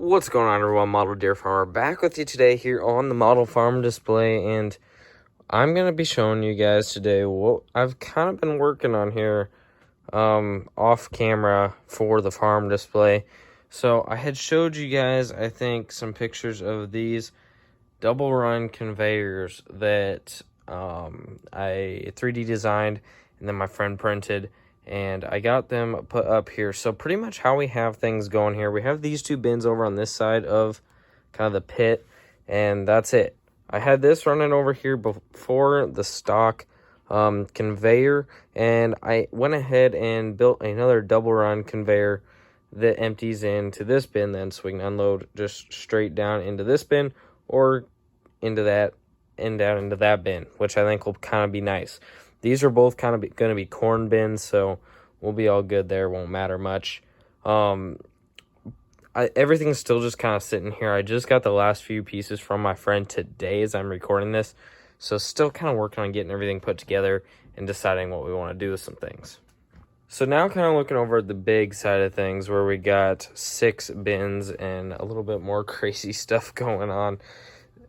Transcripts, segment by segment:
What's going on, everyone? Model Deer Farmer back with you today here on the model farm display, and I'm going to be showing you guys today what I've kind of been working on here off camera for the farm display. So I had showed you guys, I think, some pictures of these double run conveyors that I 3D designed and then my friend printed, and I got them put up here. So pretty much how we have things going here, we have these two bins over on this side of kind of the pit, and that's it. I had this running over here before the stock conveyor, and I went ahead and built another double run conveyor that empties into this bin then, so we can unload just straight down into this bin or into that and down into that bin, which I think will kind of be nice. These are both kind of going to be corn bins, so we'll be all good there. Won't matter much. Everything's still just kind of sitting here. I just got the last few pieces from my friend today as I'm recording this, so still kind of working on getting everything put together and deciding what we want to do with some things. So now kind of looking over at the big side of things where we got 6 bins and a little bit more crazy stuff going on.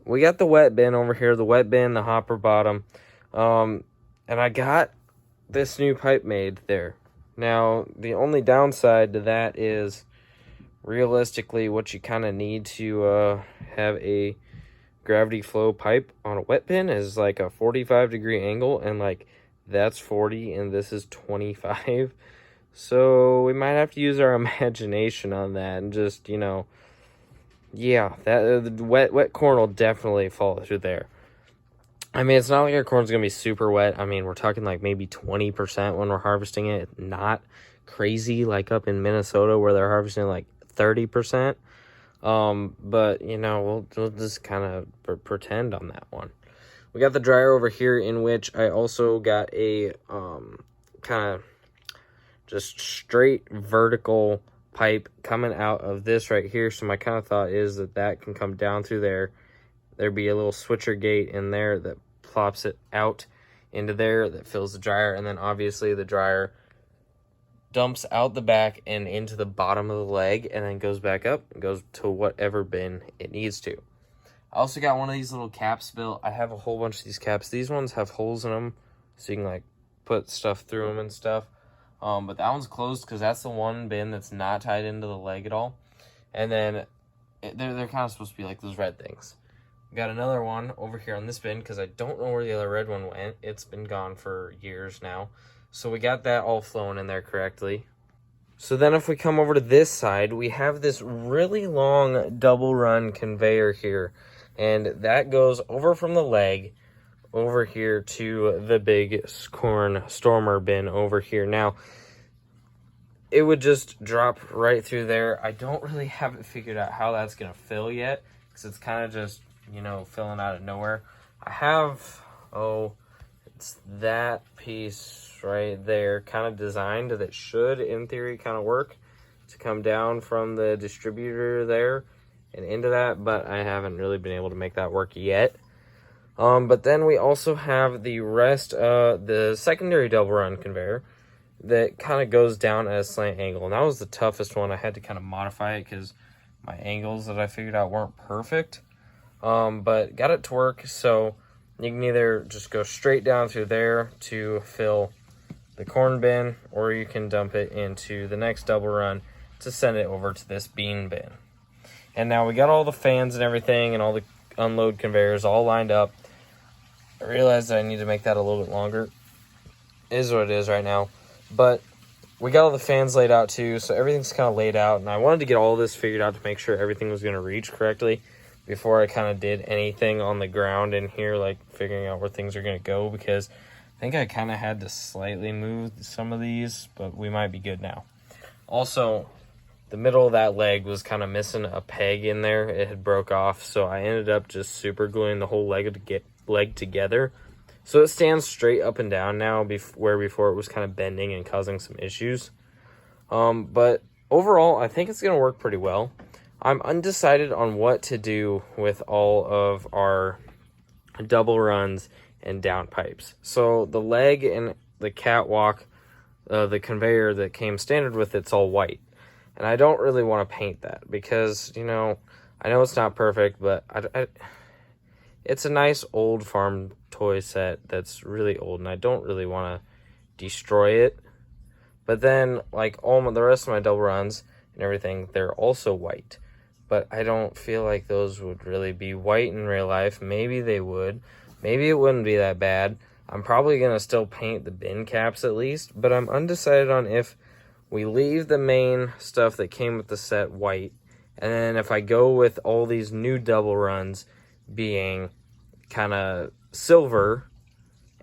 We got the wet bin over here, the wet bin, the hopper bottom. And I got this new pipe made there. Now, the only downside to that is realistically what you kind of need to have a gravity flow pipe on a wet bin is like a 45-degree angle, and like that's 40 and this is 25. So we might have to use our imagination on that and just, yeah, that the wet corn will definitely fall through there. I mean, it's not like our corn's going to be super wet. I mean, we're talking like maybe 20% when we're harvesting it. Not crazy like up in Minnesota where they're harvesting like 30%. But, we'll just kind of pretend on that one. We got the dryer over here, in which I also got a kind of just straight vertical pipe coming out of this right here. So my kind of thought is that can come down through there. There'd be a little switcher gate in there that plops it out into there that fills the dryer, and then obviously the dryer dumps out the back and into the bottom of the leg and then goes back up and goes to whatever bin it needs to. I also got one of these little caps built. I have a whole bunch of these caps. These ones have holes in them so you can like put stuff through them and stuff. But that one's closed because that's the one bin that's not tied into the leg at all. And then they're kind of supposed to be like those red things. Got another one over here on this bin because I don't know where the other red one went. It's been gone for years now. So we got that all flowing in there correctly. So then if we come over to this side, we have this really long double run conveyor here. And that goes over from the leg over here to the big corn stormer bin over here. Now, it would just drop right through there. I don't really have it figured out how that's going to fill yet because it's kind of just, filling out of nowhere. I have, it's that piece right there kind of designed that should, in theory, kind of work to come down from the distributor there and into that, but I haven't really been able to make that work yet. But then we also have the rest, the secondary double run conveyor that kind of goes down at a slant angle, and that was the toughest one. I had to kind of modify it because my angles that I figured out weren't perfect. But got it to work, so you can either just go straight down through there to fill the corn bin, or you can dump it into the next double run to send it over to this bean bin. And now we got all the fans and everything and all the unload conveyors all lined up. I realized that I need to make that a little bit longer. It is what it is right now. But we got all the fans laid out too, so everything's kind of laid out. And I wanted to get all this figured out to make sure everything was going to reach correctly before I kind of did anything on the ground in here, like figuring out where things are going to go, because I think I kind of had to slightly move some of these, but we might be good now. Also, the middle of that leg was kind of missing a peg in there. It had broke off, so I ended up just super gluing the whole leg together. So it stands straight up and down now, where before it was kind of bending and causing some issues. But overall, I think it's going to work pretty well. I'm undecided on what to do with all of our double runs and down pipes. So the leg and the catwalk, the conveyor that came standard with it's all white. And I don't really want to paint that because, you know, I know it's not perfect, but it's a nice old farm toy set that's really old, and I don't really want to destroy it. But then, like, the rest of my double runs and everything, they're also white. But I don't feel like those would really be white in real life. Maybe they would. Maybe it wouldn't be that bad. I'm probably going to still paint the bin caps at least, but I'm undecided on if we leave the main stuff that came with the set white, and then if I go with all these new double runs being kind of silver,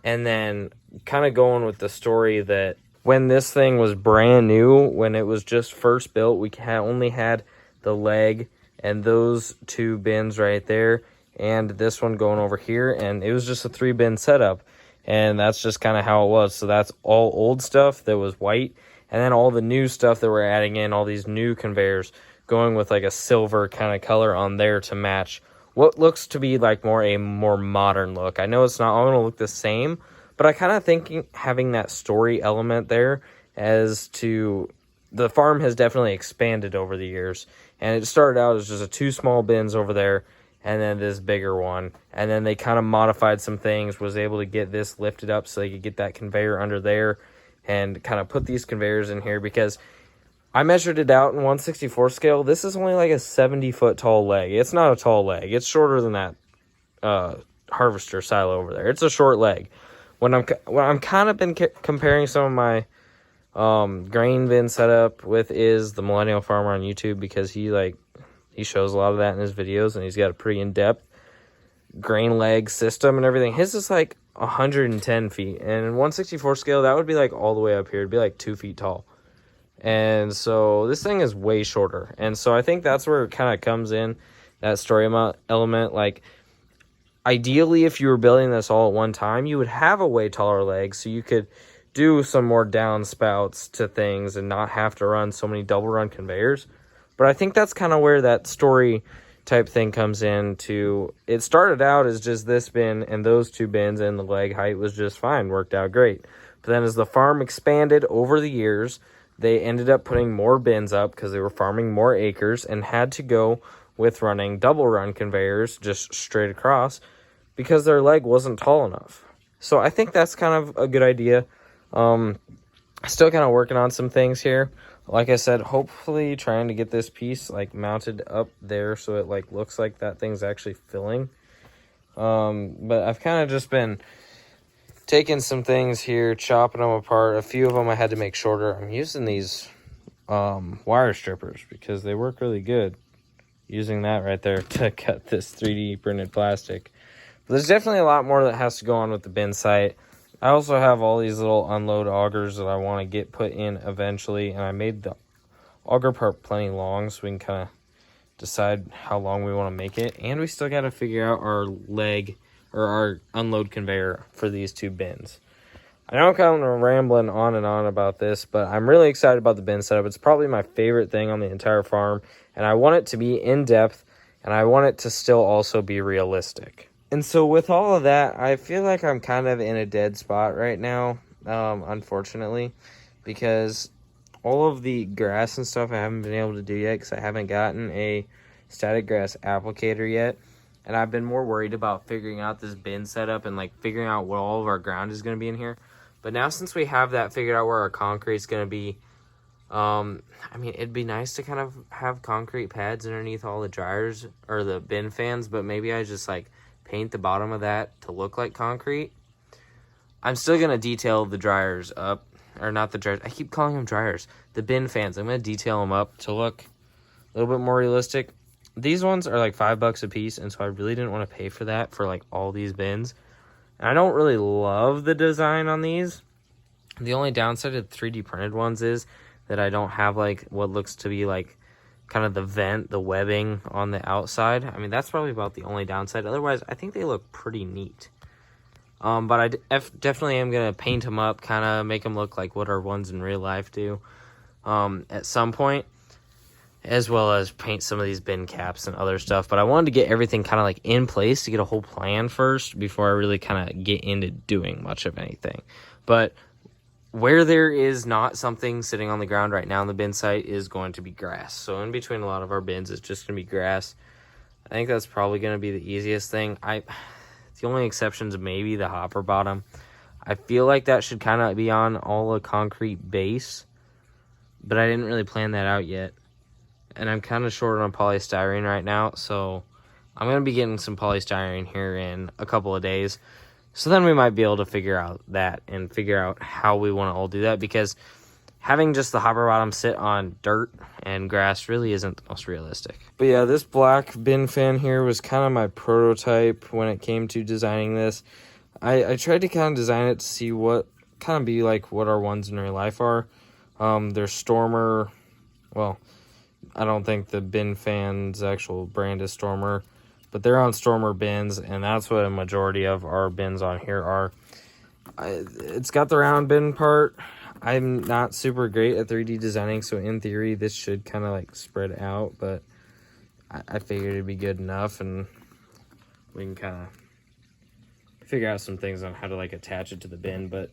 and then kind of going with the story that when this thing was brand new, when it was just first built, we only had the leg and those 2 bins right there, and this one going over here, and it was just a 3-bin setup. And that's just kind of how it was. So that's all old stuff that was white. And then all the new stuff that we're adding in, all these new conveyors, going with like a silver kind of color on there to match what looks to be like a more modern look. I know it's not all going to look the same, but I kind of think having that story element there, as to the farm has definitely expanded over the years. And it started out as just a 2 small bins over there, and then this bigger one, and then they kind of modified some things, was able to get this lifted up so they could get that conveyor under there and kind of put these conveyors in here, because I measured it out in 1/64 scale. This is only like a 70-foot tall leg. It's not a tall leg. It's shorter than that harvester silo over there. It's a short leg. When I'm kind of been comparing some of my grain bin setup with is the Millennial Farmer on YouTube, because he shows a lot of that in his videos, and he's got a pretty in-depth grain leg system and everything. His is like 110 feet, and in 1/64 scale, that would be like all the way up here. It'd be like 2 feet tall. And so this thing is way shorter. And so I think that's where it kind of comes in, that story element. Like, ideally, if you were building this all at one time, you would have a way taller leg, so you could do some more downspouts to things and not have to run so many double run conveyors. But I think that's kind of where that story type thing comes in to. It started out as just this bin and those 2 bins, and the leg height was just fine, worked out great. But then as the farm expanded over the years, they ended up putting more bins up because they were farming more acres and had to go with running double run conveyors just straight across because their leg wasn't tall enough. So I think that's kind of a good idea. Still kind of working on some things here. Like I said, hopefully trying to get this piece like mounted up there so it like looks like that thing's actually filling. But I've kind of just been taking some things here, chopping them apart. A few of them I had to make shorter. I'm using these wire strippers because they work really good. Using that right there to cut this 3D printed plastic. But there's definitely a lot more that has to go on with the bin site. I also have all these little unload augers that I want to get put in eventually, and I made the auger part plenty long so we can kind of decide how long we want to make it. And we still got to figure out our leg or our unload conveyor for these 2 bins. I know I'm kind of rambling on and on about this, but I'm really excited about the bin setup. It's probably my favorite thing on the entire farm, and I want it to be in-depth, and I want it to still also be realistic. And so with all of that, I feel like I'm kind of in a dead spot right now, unfortunately, because all of the grass and stuff I haven't been able to do yet because I haven't gotten a static grass applicator yet. And I've been more worried about figuring out this bin setup and like figuring out what all of our ground is going to be in here. But now since we have that figured out where our concrete's going to be, I mean, it'd be nice to kind of have concrete pads underneath all the dryers or the bin fans, but maybe I just like paint the bottom of that to look like concrete. I'm still going to detail the dryers up, or not the dryers, I keep calling them dryers, the bin fans. I'm going to detail them up to look a little bit more realistic. These ones are like $5 a piece, and so I really didn't want to pay for that for like all these bins. And I don't really love the design on these. The only downside of the 3D printed ones is that I don't have like what looks to be like kind of the vent, the webbing on the outside. I mean, that's probably about the only downside. Otherwise, I think they look pretty neat. But I definitely am going to paint them up, kind of make them look like what our ones in real life do at some point, as well as paint some of these bin caps and other stuff. But I wanted to get everything kind of like in place to get a whole plan first before I really kind of get into doing much of anything. But where there is not something sitting on the ground right now on the bin site is going to be grass. So in between a lot of our bins, it's just going to be grass. I think that's probably going to be the easiest thing. The only exceptions maybe the hopper bottom. I feel like that should kind of be on all a concrete base, but I didn't really plan that out yet. And I'm kind of short on polystyrene right now, so I'm going to be getting some polystyrene here in a couple of days. So then we might be able to figure out that and figure out how we want to all do that, because having just the hopper bottom sit on dirt and grass really isn't the most realistic. But yeah, this black bin fan here was kind of my prototype when it came to designing this. I tried to kind of design it to see what kind of be like what our ones in real life are. They're Stormer. Well, I don't think the bin fan's actual brand is Stormer, but they're on Stormer bins, and that's what a majority of our bins on here are. It's got the round bin part. I'm not super great at 3D designing, so in theory, this should kind of like spread out, but I figured it'd be good enough, and we can kind of figure out some things on how to like attach it to the bin. But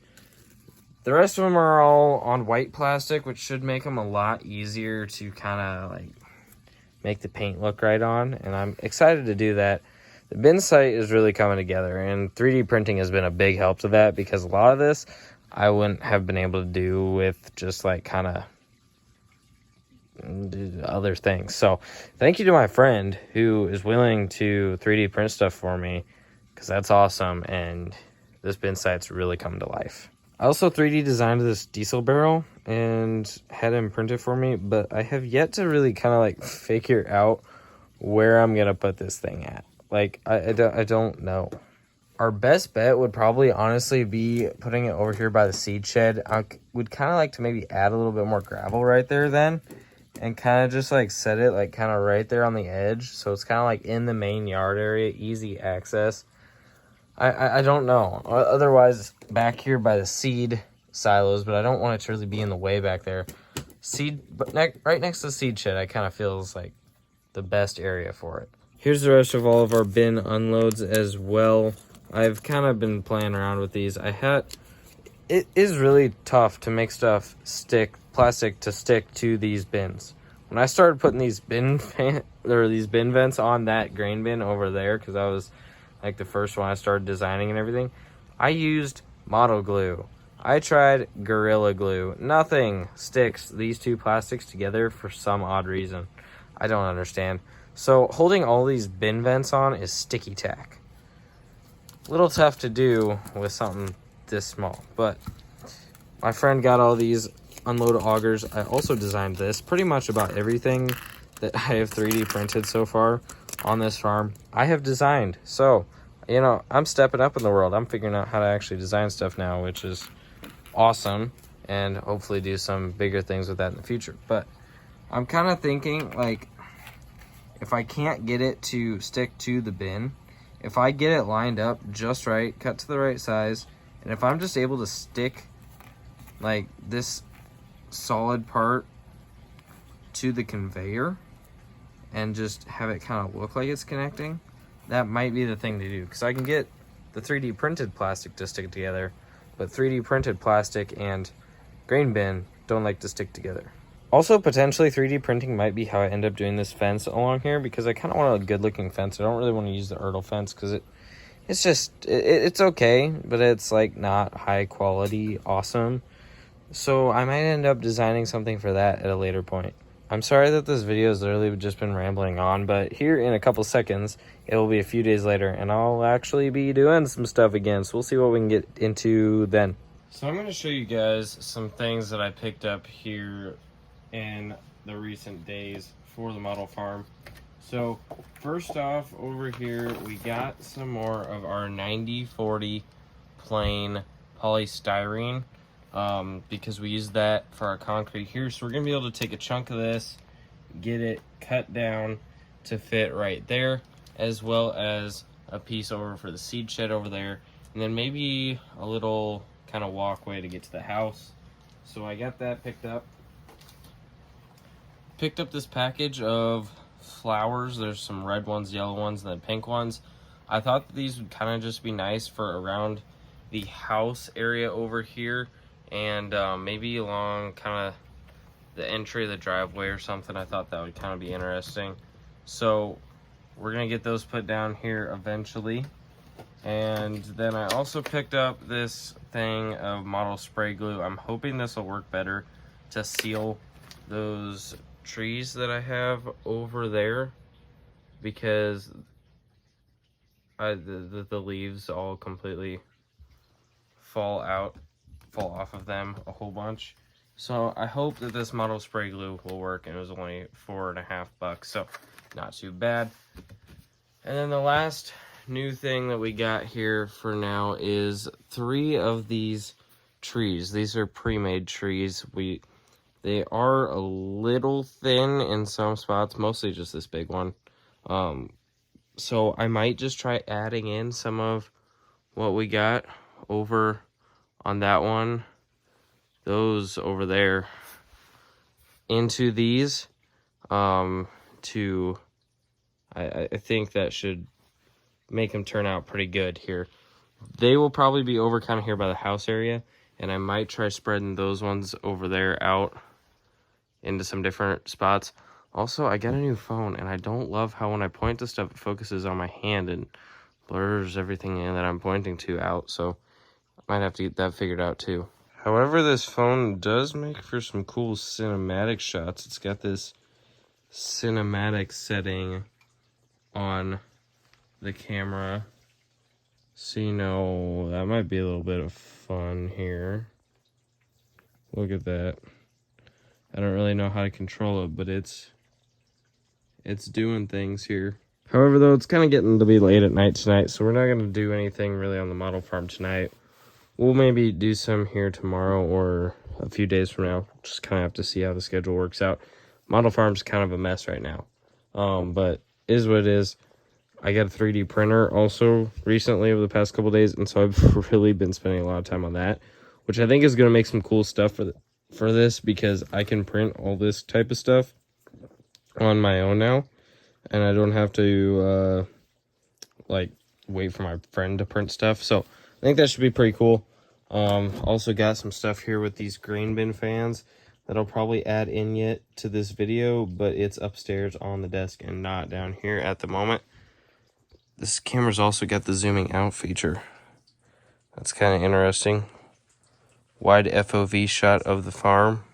the rest of them are all on white plastic, which should make them a lot easier to kind of like make the paint look right on, and I'm excited to do that. The bin site is really coming together, and 3D printing has been a big help to that, because a lot of this I wouldn't have been able to do with just like kind of other things. So thank you to my friend who is willing to 3D print stuff for me, because that's awesome, and this bin site's really coming to life. I also 3D designed this diesel barrel and had him print it for me, but I have yet to really kind of like figure out where I'm going to put this thing at. Like, I don't know. Our best bet would probably honestly be putting it over here by the seed shed. I would kind of like to maybe add a little bit more gravel right there then, and kind of just like set it like kind of right there on the edge. So it's kind of like in the main yard area, easy access. I don't know. Otherwise, back here by the seed silos, but I don't want it to really be in the way back there. But right next to the seed shed, I kind of feels like the best area for it. Here's the rest of all of our bin unloads as well. I've kind of been playing around with these. It is really tough to make stuff plastic to stick to these bins. When I started putting these bin vents on that grain bin over there, because that was like the first one I started designing and everything, I used model glue. I tried Gorilla Glue. Nothing sticks these two plastics together for some odd reason. I don't understand. So holding all these bin vents on is sticky tack. A little tough to do with something this small, but my friend got all these unload augers. I also designed this. Pretty much about everything that I have 3D printed so far on this farm, I have designed. So, you know, I'm stepping up in the world. I'm figuring out how to actually design stuff now, which is awesome, and hopefully do some bigger things with that in the future. But I'm kind of thinking, like, if I can't get it to stick to the bin, if I get it lined up just right, cut to the right size, and if I'm just able to stick like this solid part to the conveyor and just have it kind of look like it's connecting, that might be the thing to do, because I can get the 3D printed plastic to stick together, but 3D printed plastic and grain bin don't like to stick together. Also, potentially 3D printing might be how I end up doing this fence along here, because I kind of want a good looking fence. I don't really want to use the Ertl fence, because it's okay, but it's like not high quality awesome. So I might end up designing something for that at a later point. I'm sorry that this video has literally just been rambling on, but here in a couple seconds, it will be a few days later, and I'll actually be doing some stuff again, so we'll see what we can get into then. So I'm going to show you guys some things that I picked up here in the recent days for the model farm. So first off, over here, we got some more of our 90/40 plain polystyrene. Because we use that for our concrete here. So we're going to be able to take a chunk of this, get it cut down to fit right there, as well as a piece over for the seed shed over there, and then maybe a little kind of walkway to get to the house. So I got that picked up. Picked up this package of flowers. There's some red ones, yellow ones, and then pink ones. I thought that these would kind of just be nice for around the house area over here, and maybe along kind of the entry of the driveway or something. I thought that would kind of be interesting. So we're gonna get those put down here eventually. And then I also picked up this thing of model spray glue. I'm hoping this will work better to seal those trees that I have over there, because the leaves all completely fall off of them a whole bunch. So I hope that this model spray glue will work, and it was only $4.50, so not too bad. And then the last new thing that we got here for now is 3 of these trees. These are pre-made trees. They are a little thin in some spots, mostly just this big one. So I might just try adding in some of what we got over on that one, those over there, into these. I think that should make them turn out pretty good here. They will probably be over kind of here by the house area, and I might try spreading those ones over there out into some different spots. Also, I got a new phone, and I don't love how when I point to stuff, it focuses on my hand and blurs everything in that I'm pointing to out, so I might have to get that figured out too. However, this phone does make for some cool cinematic shots. It's got this cinematic setting on the camera, so you know that might be a little bit of fun here. Look at that. I don't really know how to control it, but it's doing things here. However, though, it's kind of getting to be late at night tonight, so we're not going to do anything really on the model farm tonight. We'll maybe do some here tomorrow or a few days from now. Just kind of have to see how the schedule works out. Model farm's kind of a mess right now, but it is what it is. I got a 3D printer also recently over the past couple days, and so I've really been spending a lot of time on that, which I think is going to make some cool stuff for this, because I can print all this type of stuff on my own now, and I don't have to like wait for my friend to print stuff. So I think that should be pretty cool. Also got some stuff here with these grain bin fans that I'll probably add in yet to this video, but it's upstairs on the desk and not down here at the moment. This camera's also got the zooming out feature. That's kind of interesting. Wide FOV shot of the farm.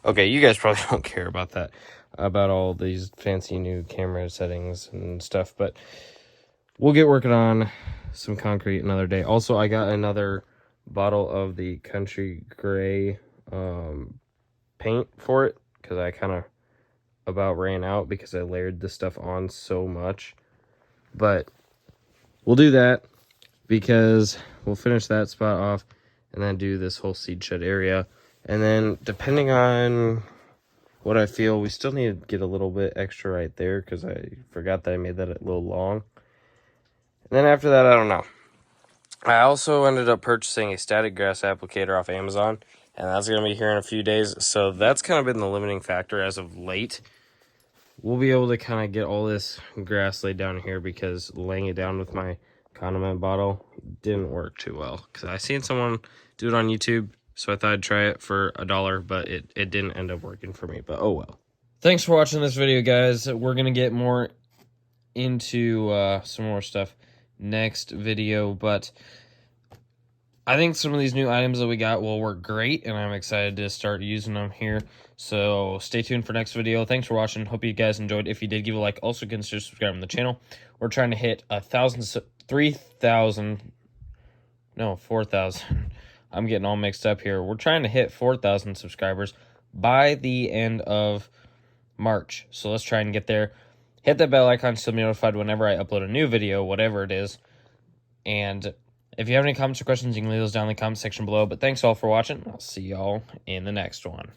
Okay, you guys probably don't care about that, about all these fancy new camera settings and stuff, but we'll get working on some concrete another day. Also, I got another bottle of the Country Gray paint for it, because I kind of about ran out because I layered this stuff on so much. But we'll do that, because we'll finish that spot off and then do this whole seed shed area. And then depending on what I feel, we still need to get a little bit extra right there, because I forgot that I made that a little long. And then after that, I don't know. I also ended up purchasing a static grass applicator off Amazon, and that's going to be here in a few days. So that's kind of been the limiting factor as of late. We'll be able to kind of get all this grass laid down here, because laying it down with my condiment bottle didn't work too well, because I seen someone do it on YouTube, so I thought I'd try it for $1, but it didn't end up working for me, but oh well. Thanks for watching this video, guys. We're going to get more into some more stuff next video, but I think some of these new items that we got will work great, and I'm excited to start using them here. So stay tuned for next video. Thanks for watching. Hope you guys enjoyed. If you did, give a like. Also consider subscribing to the channel. We're trying to hit 4,000. I'm getting all mixed up here. We're trying to hit 4,000 subscribers by the end of March. So let's try and get there. Hit that bell icon so you'll be notified whenever I upload a new video, whatever it is. And if you have any comments or questions, you can leave those down in the comment section below. But thanks all for watching. I'll see y'all in the next one.